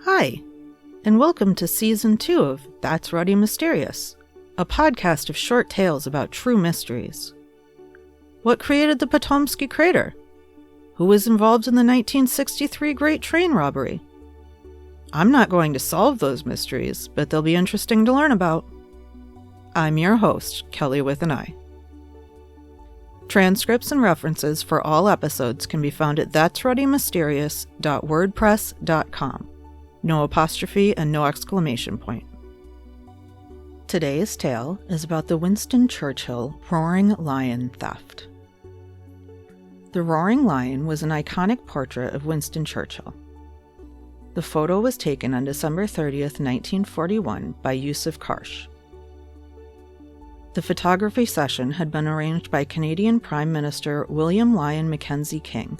Hi, and welcome to Season 2 of That's Ruddy Mysterious, a podcast of short tales about true mysteries. What created the Potomsky Crater? Who was involved in the 1963 Great Train Robbery? I'm not going to solve those mysteries, but they'll be interesting to learn about. I'm your host, Kelly with an I. Transcripts and references for all episodes can be found at that'sruddymysterious.wordpress.com. No apostrophe and no exclamation point. Today's tale is about the Winston Churchill Roaring Lion theft. The Roaring Lion was an iconic portrait of Winston Churchill. The photo was taken on December 30th, 1941 by Yusuf Karsh. The photography session had been arranged by Canadian Prime Minister William Lyon Mackenzie King.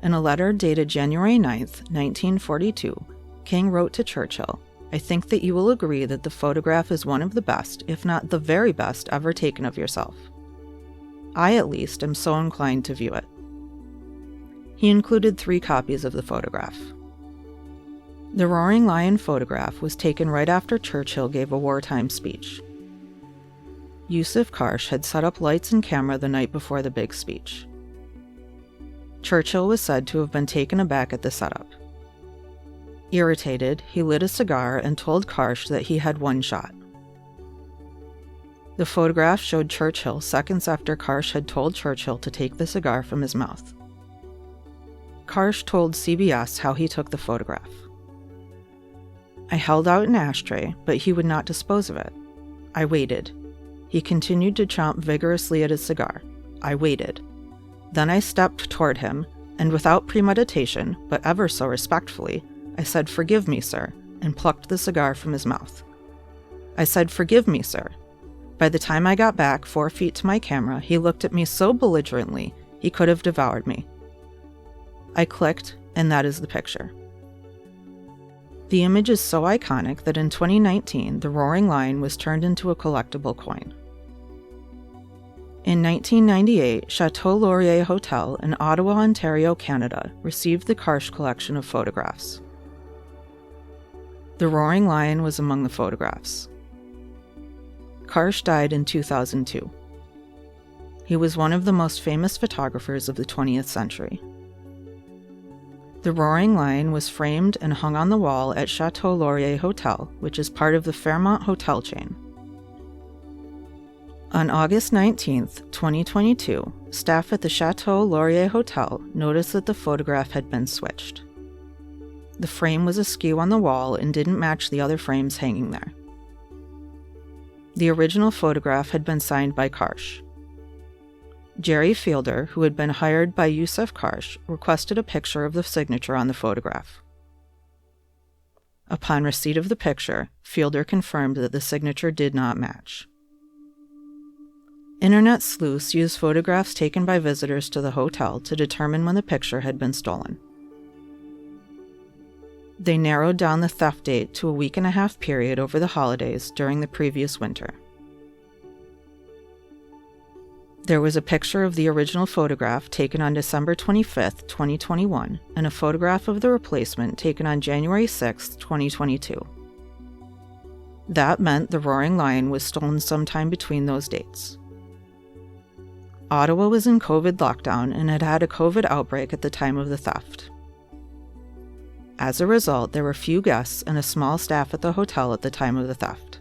In a letter dated January 9th, 1942, King wrote to Churchill, "I think that you will agree that the photograph is one of the best, if not the very best, ever taken of yourself. I, at least, am so inclined to view it." He included 3 copies of the photograph. The Roaring Lion photograph was taken right after Churchill gave a wartime speech. Yusuf Karsh had set up lights and camera the night before the big speech. Churchill was said to have been taken aback at the setup. Irritated, he lit a cigar and told Karsh that he had one shot. The photograph showed Churchill seconds after Karsh had told Churchill to take the cigar from his mouth. Karsh told CBS how he took the photograph. "I held out an ashtray, but he would not dispose of it. I waited. He continued to chomp vigorously at his cigar. I waited. Then I stepped toward him, and without premeditation, but ever so respectfully, I said, 'Forgive me, sir,' and plucked the cigar from his mouth. I said, 'Forgive me, sir.' By the time I got back 4 feet to my camera, he looked at me so belligerently he could have devoured me. I clicked, and that is the picture." The image is so iconic that in 2019, the Roaring Lion was turned into a collectible coin. In 1998, Château Laurier Hotel in Ottawa, Ontario, Canada, received the Karsh collection of photographs. The Roaring Lion was among the photographs. Karsh died in 2002. He was one of the most famous photographers of the 20th century. The Roaring Lion was framed and hung on the wall at Château Laurier Hotel, which is part of the Fairmont hotel chain. On August 19, 2022, staff at the Château Laurier Hotel noticed that the photograph had been switched. The frame was askew on the wall and didn't match the other frames hanging there. The original photograph had been signed by Karsh. Jerry Fielder, who had been hired by Yusuf Karsh, requested a picture of the signature on the photograph. Upon receipt of the picture, Fielder confirmed that the signature did not match. Internet sleuths used photographs taken by visitors to the hotel to determine when the picture had been stolen. They narrowed down the theft date to a 1.5-week period over the holidays during the previous winter. There was a picture of the original photograph taken on December 25, 2021, and a photograph of the replacement taken on January 6, 2022. That meant the Roaring Lion was stolen sometime between those dates. Ottawa was in COVID lockdown and had had a COVID outbreak at the time of the theft. As a result, there were few guests and a small staff at the hotel at the time of the theft.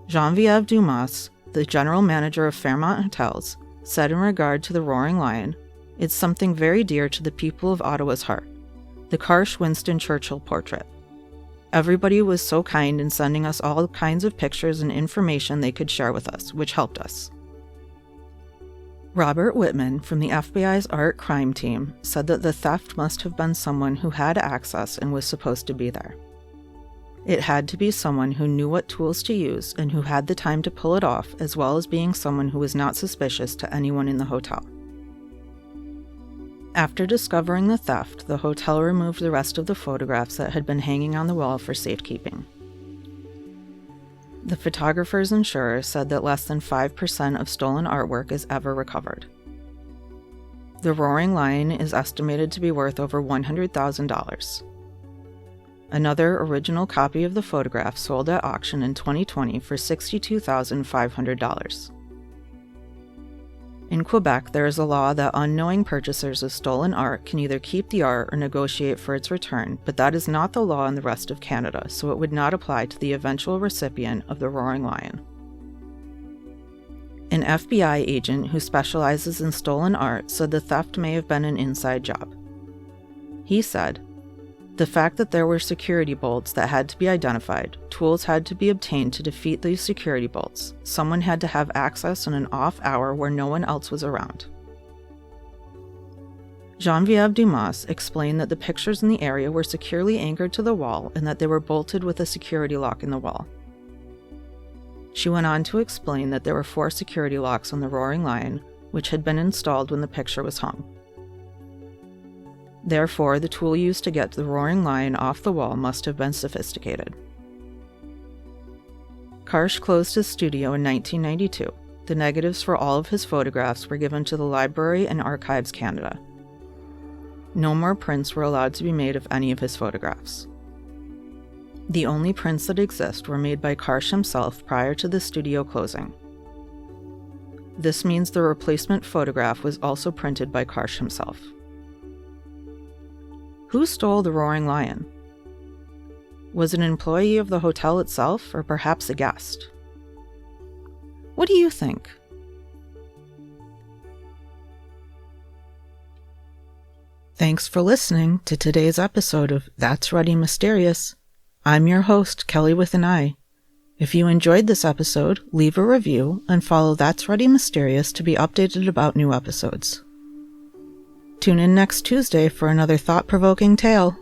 Geneviève Dumas, the general manager of Fairmont Hotels, said in regard to the Roaring Lion, "It's something very dear to the people of Ottawa's heart, the Karsh Winston Churchill portrait. Everybody was so kind in sending us all kinds of pictures and information they could share with us, which helped us." Robert Whitman from the FBI's art crime team said that the theft must have been someone who had access and was supposed to be there. It had to be someone who knew what tools to use and who had the time to pull it off, as well as being someone who was not suspicious to anyone in the hotel. After discovering the theft, the hotel removed the rest of the photographs that had been hanging on the wall for safekeeping. The photographer's insurer said that less than 5% of stolen artwork is ever recovered. The roaring lion is estimated to be worth over $100,000. Another original copy of the photograph sold at auction in 2020 for $62,500. In Quebec, there is a law that unknowing purchasers of stolen art can either keep the art or negotiate for its return, but that is not the law in the rest of Canada, so it would not apply to the eventual recipient of the roaring lion. An FBI agent who specializes in stolen art said the theft may have been an inside job. He said, "The fact that there were security bolts that had to be identified, tools had to be obtained to defeat these security bolts, someone had to have access in an off hour where no one else was around." Geneviève Dumas explained that the pictures in the area were securely anchored to the wall and that they were bolted with a security lock in the wall. She went on to explain that there were 4 security locks on the roaring lion, which had been installed when the picture was hung. Therefore, the tool used to get the roaring lion off the wall must have been sophisticated. Karsh closed his studio in 1992. The negatives for all of his photographs were given to the Library and Archives Canada. No more prints were allowed to be made of any of his photographs. The only prints that exist were made by Karsh himself prior to the studio closing. This means the replacement photograph was also printed by Karsh himself. Who stole the roaring lion? Was it an employee of the hotel itself, or perhaps a guest? What do you think? Thanks for listening to today's episode of That's Ready Mysterious. I'm your host, Kelly with an I. If you enjoyed this episode, leave a review and follow That's Ready Mysterious to be updated about new episodes. Tune in next Tuesday for another thought-provoking tale.